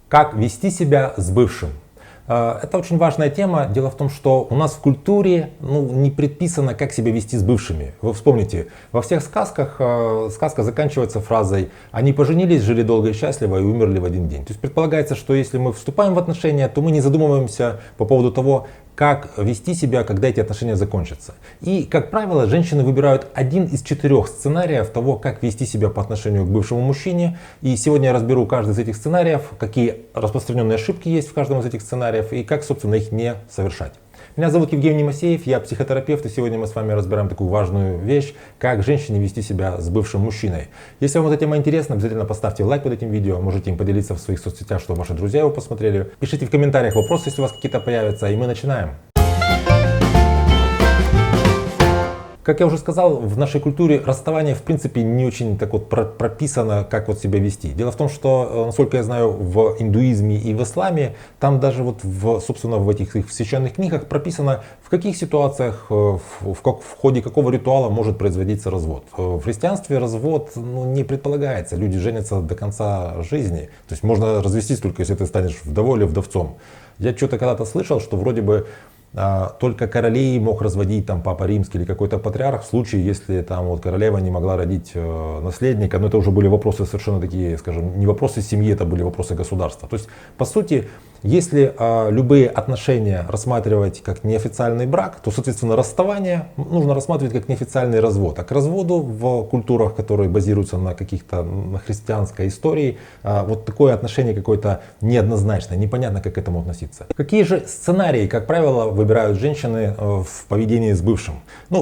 Как вести себя с бывшим? Это очень важная тема. Дело в том, что у нас в культуре не предписано, как себя вести с бывшими. Вы вспомните, во всех сказках сказка заканчивается фразой «они поженились, жили долго и счастливо и умерли в один день». То есть предполагается, что если мы вступаем в отношения, то мы не задумываемся по поводу того, как вести себя, когда эти отношения закончатся. И, как правило, женщины выбирают один из 4 сценариев того, как вести себя по отношению к бывшему мужчине. И сегодня я разберу каждый из этих сценариев, какие распространенные ошибки есть в каждом из этих сценариев и как, собственно, их не совершать. Меня зовут Евгений Масеев, я психотерапевт, и сегодня мы с вами разбираем такую важную вещь, как женщине вести себя с бывшим мужчиной. Если вам эта тема интересна, обязательно поставьте лайк под этим видео, можете им поделиться в своих соцсетях, чтобы ваши друзья его посмотрели. Пишите в комментариях вопросы, если у вас какие-то появятся, и мы начинаем. Как я уже сказал, в нашей культуре расставание в принципе не очень так вот прописано, как вот себя вести. Дело в том, что, насколько я знаю, в индуизме и в исламе, там даже вот собственно в этих их священных книгах прописано, в каких ситуациях, в ходе какого ритуала может производиться развод. В христианстве развод не предполагается, люди женятся до конца жизни. То есть можно развестись только если ты станешь вдовой или вдовцом. Я что-то когда-то слышал, что вроде бы только королей мог разводить там папа римский или какой-то патриарх в случае, если там вот королева не могла родить наследника. Но это уже были вопросы совершенно такие, скажем, не вопросы семьи, это были вопросы государства. То есть, по сути, если любые отношения рассматривать как неофициальный брак, то, соответственно, расставание нужно рассматривать как неофициальный развод. А к разводу в культурах, которые базируются на каких-то на христианской истории, вот такое отношение какое-то неоднозначное, непонятно, как к этому относиться. Какие же сценарии, как правило, выбирают женщины в поведении с бывшим?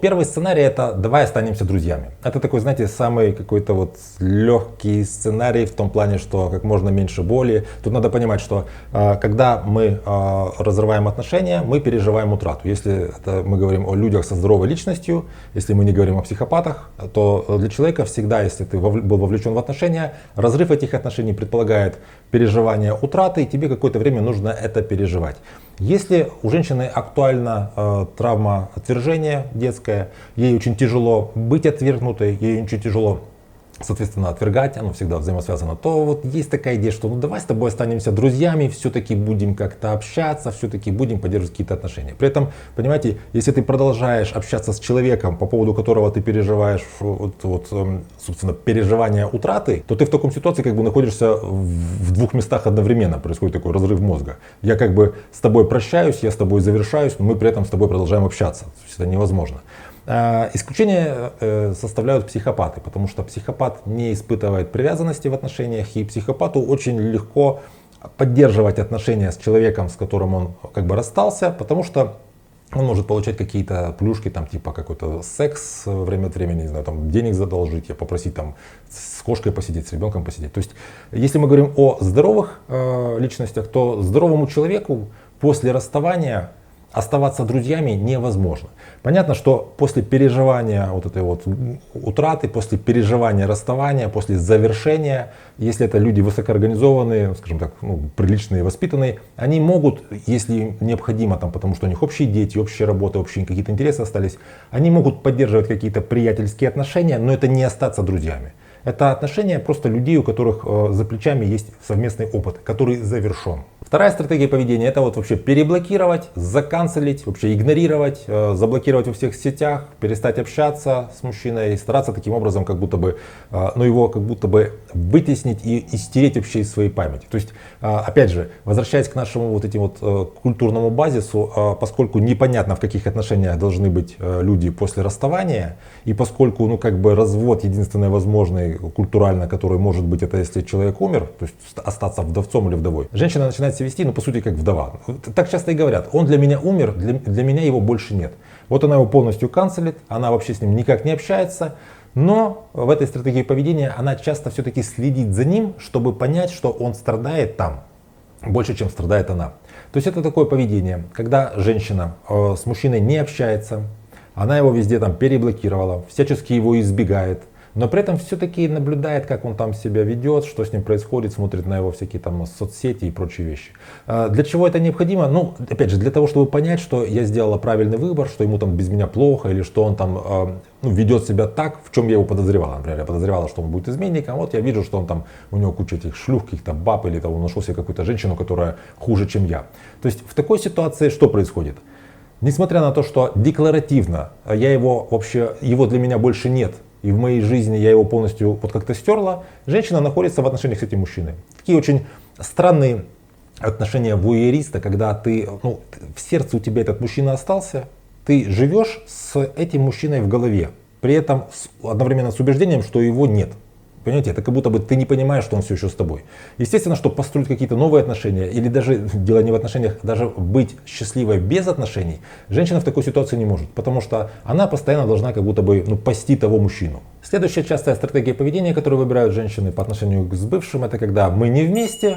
Первый сценарий — это «давай останемся друзьями». Это такой, знаете, самый какой-то вот легкий сценарий в том плане, что как можно меньше боли. Тут надо понимать, что когда мы разрываем отношения, мы переживаем утрату. Если мы говорим о людях со здоровой личностью, если мы не говорим о психопатах, то для человека всегда, если ты был вовлечен в отношения, разрыв этих отношений предполагает переживание утраты, и тебе какое-то время нужно это переживать. Если у женщины актуальна травма отвержения детская, ей очень тяжело быть отвергнутой, ей очень тяжело, соответственно, отвергать, оно всегда взаимосвязано, то вот есть такая идея, что давай с тобой останемся друзьями, все-таки будем как-то общаться, все-таки будем поддерживать какие-то отношения. При этом, понимаете, если ты продолжаешь общаться с человеком, по поводу которого ты переживаешь, собственно, переживание утраты, то ты в таком ситуации как бы находишься в 2 местах одновременно, происходит такой разрыв мозга. Я как бы с тобой прощаюсь, я с тобой завершаюсь, но мы при этом с тобой продолжаем общаться. То есть это невозможно. Исключение составляют психопаты, потому что психопат не испытывает привязанности в отношениях, и психопату очень легко поддерживать отношения с человеком, с которым он как бы расстался, потому что он может получать какие-то плюшки, там, типа какой-то секс время от времени, не знаю, там, денег задолжить, попросить там, с кошкой посидеть, с ребенком посидеть. То есть, если мы говорим о здоровых личностях, то здоровому человеку после расставания оставаться друзьями невозможно. Понятно, что после переживания вот этой вот утраты, после переживания расставания, после завершения, если это люди высокоорганизованные, скажем так, приличные, воспитанные, они могут, если необходимо, там, потому что у них общие дети, общая работа, общие какие-то интересы остались, они могут поддерживать какие-то приятельские отношения, но это не остаться друзьями. Это отношения просто людей, у которых за плечами есть совместный опыт, который завершен. Вторая стратегия поведения — это вот вообще переблокировать, заканцелить, вообще игнорировать, заблокировать во всех сетях, перестать общаться с мужчиной, стараться таким образом как будто бы, его как будто бы вытеснить и стереть вообще из своей памяти. То есть, опять же, возвращаясь к нашему вот этим вот культурному базису, поскольку непонятно, в каких отношениях должны быть люди после расставания, и поскольку, как бы развод единственный возможный культурально, который может быть, это если человек умер, то есть остаться вдовцом или вдовой, женщина начинает себя вести, по сути, как вдова. Так часто и говорят: он для меня умер, для меня его больше нет. Вот она его полностью канцелит, она вообще с ним никак не общается, но в этой стратегии поведения она часто все-таки следит за ним, чтобы понять, что он страдает там больше, чем страдает она. То есть это такое поведение, когда женщина с мужчиной не общается, она его везде там переблокировала, всячески его избегает, но при этом все-таки наблюдает, как он там себя ведет, что с ним происходит, смотрит на его всякие там соцсети и прочие вещи. Для чего это необходимо? Ну, опять же, для того, чтобы понять, что я сделала правильный выбор, что ему там без меня плохо, или что он там ведет себя так, в чем я его подозревала. Например, я подозревала, что он будет изменником, вот я вижу, что он там, у него куча этих шлюх, каких-то баб, или там он нашел себе какую-то женщину, которая хуже, чем я. То есть в такой ситуации что происходит? Несмотря на то, что декларативно я его вообще, его для меня больше нет, и в моей жизни я его полностью вот как-то стерла, женщина находится в отношениях с этим мужчиной. Такие очень странные отношения вуайериста, когда ты, ну, в сердце у тебя этот мужчина остался, ты живешь с этим мужчиной в голове, при этом одновременно с убеждением, что его нет. Понимаете, это как будто бы ты не понимаешь, что он все еще с тобой. Естественно, чтобы построить какие-то новые отношения, или даже дело не в отношениях, даже быть счастливой без отношений, женщина в такой ситуации не может, потому что она постоянно должна как будто бы пасти того мужчину. Следующая частая стратегия поведения, которую выбирают женщины по отношению с бывшим, это когда мы не вместе,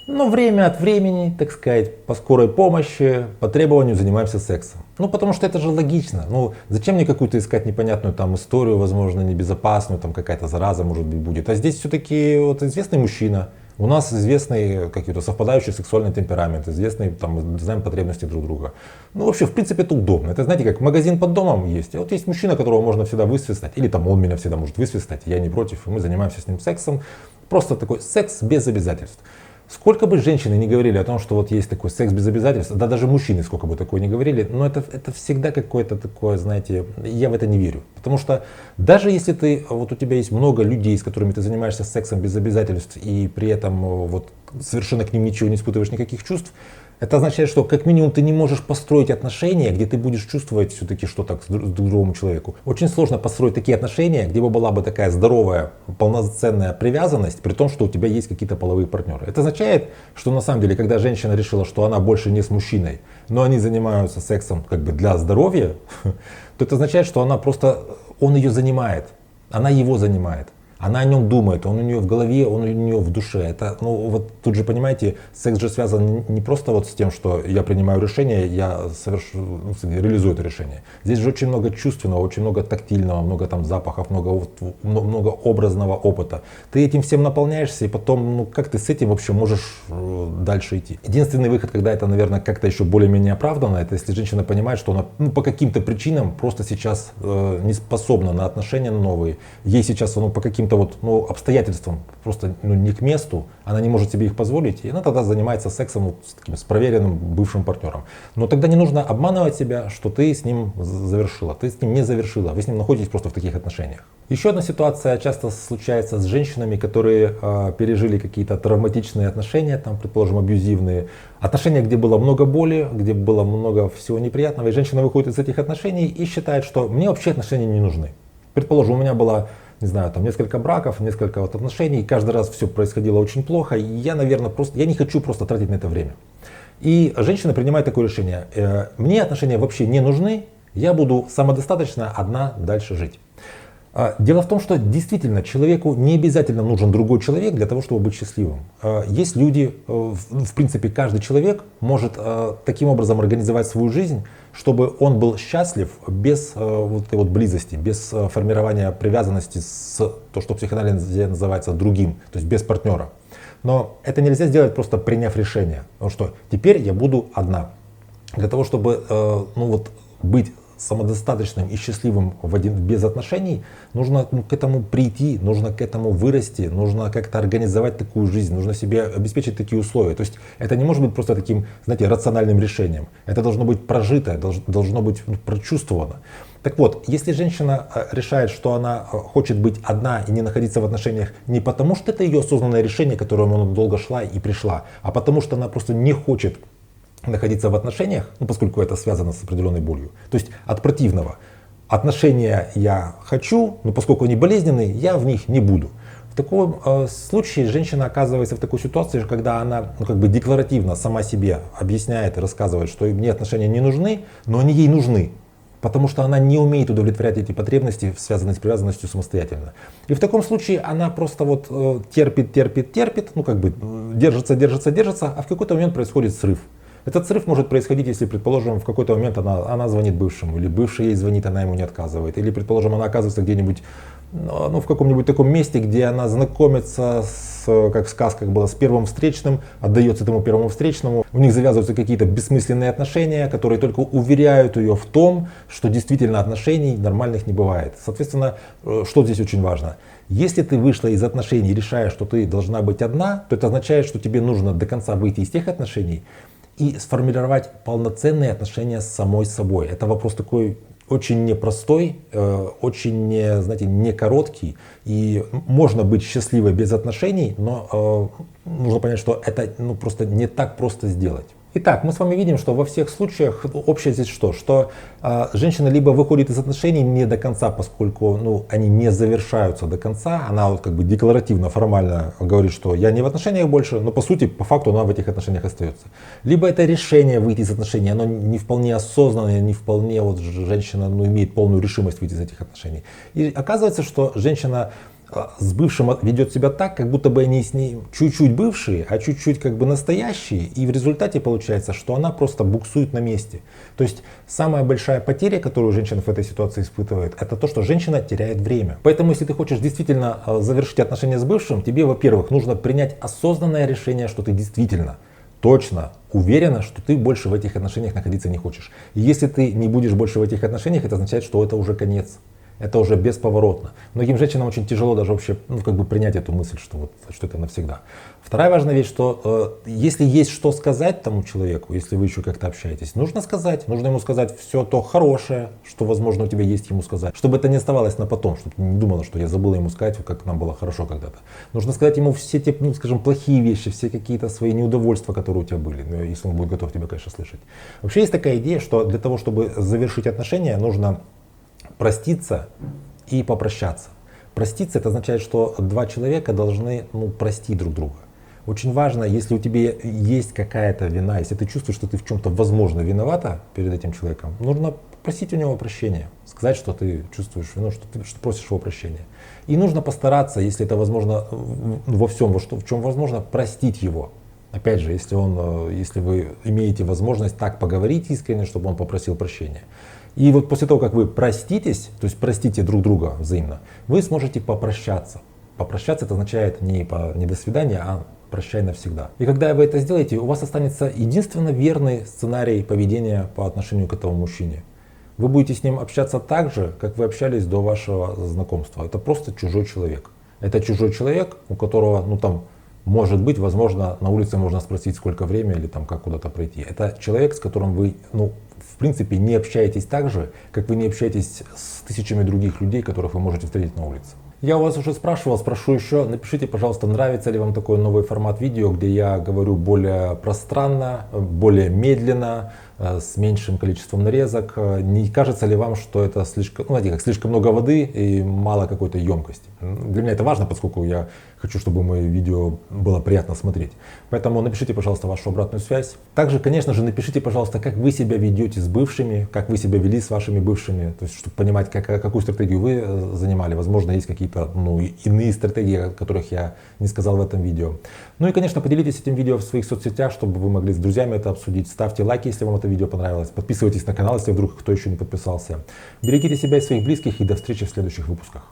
но время от времени, так сказать, по скорой помощи, по требованию занимаемся сексом. Ну, потому что это же логично. Ну, зачем мне какую-то искать непонятную там историю, возможно, небезопасную, там какая-то зараза, может быть, будет. А здесь все-таки вот известный мужчина, у нас известный какой-то совпадающий сексуальный темперамент, известный, там, мы знаем потребности друг друга. Ну, вообще, в принципе, это удобно. Это, знаете, как магазин под домом есть. А вот есть мужчина, которого можно всегда высвистать, или там он меня всегда может высвистать, я не против, и мы занимаемся с ним сексом. Просто такой секс без обязательств. Сколько бы женщины не говорили о том, что вот есть такой секс без обязательств, да даже мужчины сколько бы такое не говорили, но это всегда какое-то такое, знаете, я в это не верю. Потому что даже если ты, вот у тебя есть много людей, с которыми ты занимаешься сексом без обязательств, и при этом вот совершенно к ним ничего не испытываешь, никаких чувств, это означает, что как минимум ты не можешь построить отношения, где ты будешь чувствовать все-таки что-то к другому человеку. Очень сложно построить такие отношения, где бы была бы такая здоровая, полноценная привязанность, при том, что у тебя есть какие-то половые партнеры. Это означает, что на самом деле, когда женщина решила, что она больше не с мужчиной, но они занимаются сексом как бы для здоровья, то это означает, что она просто, он ее занимает, она его занимает. Она о нем думает, он у нее в голове, он у нее в душе. Это, ну, вот тут же, понимаете, секс же связан не просто вот с тем, что я принимаю решение, я реализую это решение. Здесь же очень много чувственного, очень много тактильного, много там запахов, много образного опыта. Ты этим всем наполняешься, и потом, ну, как ты с этим вообще можешь дальше идти? Единственный выход, когда это, наверное, как-то еще более-менее оправдано, это если женщина понимает, что она, ну, по каким-то причинам просто сейчас не способна на отношения новые, ей сейчас по каким-то вот, ну, обстоятельствам просто, ну, не к месту, она не может себе их позволить, и она тогда занимается сексом вот с проверенным бывшим партнером. Но тогда не нужно обманывать себя, что ты с ним завершила, ты с ним не завершила, вы с ним находитесь просто в таких отношениях. Еще одна ситуация часто случается с женщинами, которые пережили какие-то травматичные отношения, там, предположим, абьюзивные, отношения, где было много боли, где было много всего неприятного, и женщина выходит из этих отношений и считает, что мне вообще отношения не нужны. Предположим, у меня была, не знаю, там несколько браков, несколько вот отношений, и каждый раз все происходило очень плохо, и я, наверное, я не хочу просто тратить на это время. И женщина принимает такое решение: мне отношения вообще не нужны, я буду самодостаточно одна дальше жить. Дело в том, что действительно человеку не обязательно нужен другой человек для того, чтобы быть счастливым. Есть люди, в принципе, каждый человек может таким образом организовать свою жизнь, чтобы он был счастлив без вот этой вот близости, без формирования привязанности с то, что в психоанализе называется другим, то есть без партнера. Но это нельзя сделать, просто приняв решение, потому что теперь я буду одна. Для того, чтобы ну вот, быть самодостаточным и счастливым без отношений, нужно к этому прийти, нужно к этому вырасти, нужно как-то организовать такую жизнь, нужно себе обеспечить такие условия. То есть это не может быть просто таким, знаете, рациональным решением. Это должно быть прожито, должно быть прочувствовано. Так вот, если женщина решает, что она хочет быть одна и не находиться в отношениях не потому, что это ее осознанное решение, к которому она долго шла и пришла, а потому что она просто не хочет находиться в отношениях, ну, поскольку это связано с определенной болью. То есть от противного. Отношения я хочу, но поскольку они болезненные, я в них не буду. В таком случае женщина оказывается в такой ситуации, когда она, ну, как бы декларативно сама себе объясняет и рассказывает, что мне отношения не нужны, но они ей нужны. Потому что она не умеет удовлетворять эти потребности, связанные с привязанностью, самостоятельно. И в таком случае она просто вот терпит, ну как бы держится, а в какой-то момент происходит срыв. Этот срыв может происходить, если, предположим, в какой-то момент она звонит бывшему, или бывший ей звонит, она ему не отказывает, или, предположим, она оказывается где-нибудь, ну, в каком-нибудь таком месте, где она знакомится как в сказках было, с первым встречным, отдается этому первому встречному, у них завязываются какие-то бессмысленные отношения, которые только уверяют ее в том, что действительно отношений нормальных не бывает. Соответственно, что здесь очень важно? Если ты вышла из отношений и решаешь, что ты должна быть одна, то это означает, что тебе нужно до конца выйти из тех отношений и сформировать полноценные отношения с самой собой. Это вопрос такой очень непростой, очень, знаете, не короткий. И можно быть счастливой без отношений, но нужно понять, что это просто не так просто сделать. Итак, мы с вами видим, что во всех случаях общее здесь что? Что женщина либо выходит из отношений не до конца, поскольку они не завершаются до конца, она вот как бы декларативно, формально говорит, что я не в отношениях больше, но по сути, по факту она в этих отношениях остается. Либо это решение выйти из отношений, оно не вполне осознанное, не вполне вот женщина имеет полную решимость выйти из этих отношений. И оказывается, что женщина с бывшим ведет себя так, как будто бы они с ней чуть-чуть бывшие, а чуть-чуть как бы настоящие. И в результате получается, что она просто буксует на месте. То есть самая большая потеря, которую женщина в этой ситуации испытывает, это то, что женщина теряет время. Поэтому если ты хочешь действительно завершить отношения с бывшим, тебе, во-первых, нужно принять осознанное решение, что ты действительно точно уверена, что ты больше в этих отношениях находиться не хочешь. И если ты не будешь больше в этих отношениях, это означает, что это уже конец. Это уже бесповоротно. Многим женщинам очень тяжело даже вообще принять эту мысль, что это навсегда. Вторая важная вещь, что если есть что сказать тому человеку, если вы еще как-то общаетесь, нужно сказать. Нужно ему сказать все то хорошее, что возможно у тебя есть ему сказать. Чтобы это не оставалось на потом, чтобы ты не думала, что я забыла ему сказать, как нам было хорошо когда-то. Нужно сказать ему все те, скажем, плохие вещи, все какие-то свои неудовольствия, которые у тебя были, если он будет готов тебя, конечно, слышать. Вообще есть такая идея, что для того, чтобы завершить отношения, нужно проститься и попрощаться. Проститься — это означает, что два человека должны простить друг друга. Очень важно, если у тебя есть какая-то вина, если ты чувствуешь, что ты в чем-то возможно виновата перед этим человеком, нужно просить у него прощения, сказать, что ты чувствуешь вину, что ты просишь его прощения. И нужно постараться, если это возможно, во всем, в чем возможно, простить его. Опять же, если вы имеете возможность так поговорить искренне, чтобы он попросил прощения. И вот после того, как вы проститесь, то есть простите друг друга взаимно, вы сможете попрощаться. Попрощаться — это означает не до свидания, а прощай навсегда. И когда вы это сделаете, у вас останется единственно верный сценарий поведения по отношению к этому мужчине. Вы будете с ним общаться так же, как вы общались до вашего знакомства. Это просто чужой человек. Это чужой человек, у которого, может быть, возможно, на улице можно спросить, сколько времени или как куда-то пройти. Это человек, с которым вы, в принципе, не общаетесь так же, как вы не общаетесь с тысячами других людей, которых вы можете встретить на улице. Я у вас уже спрашивал, спрошу еще. Напишите, пожалуйста, нравится ли вам такой новый формат видео, где я говорю более пространно, более медленно, с меньшим количеством нарезок. Не кажется ли вам, что это слишком много воды и мало какой-то емкости? Для меня это важно, поскольку я хочу, чтобы мои видео было приятно смотреть. Поэтому напишите, пожалуйста, вашу обратную связь. Также, конечно же, напишите, пожалуйста, как вы себя ведете с бывшими, как вы себя вели с вашими бывшими, то есть, чтобы понимать, какую стратегию вы занимали. Возможно, есть какие-то иные стратегии, о которых я не сказал в этом видео. Ну и, конечно, поделитесь этим видео в своих соцсетях, чтобы вы могли с друзьями это обсудить. Ставьте лайки, если вам это видео понравилось. Подписывайтесь на канал, если вдруг кто еще не подписался. Берегите себя и своих близких, и до встречи в следующих выпусках.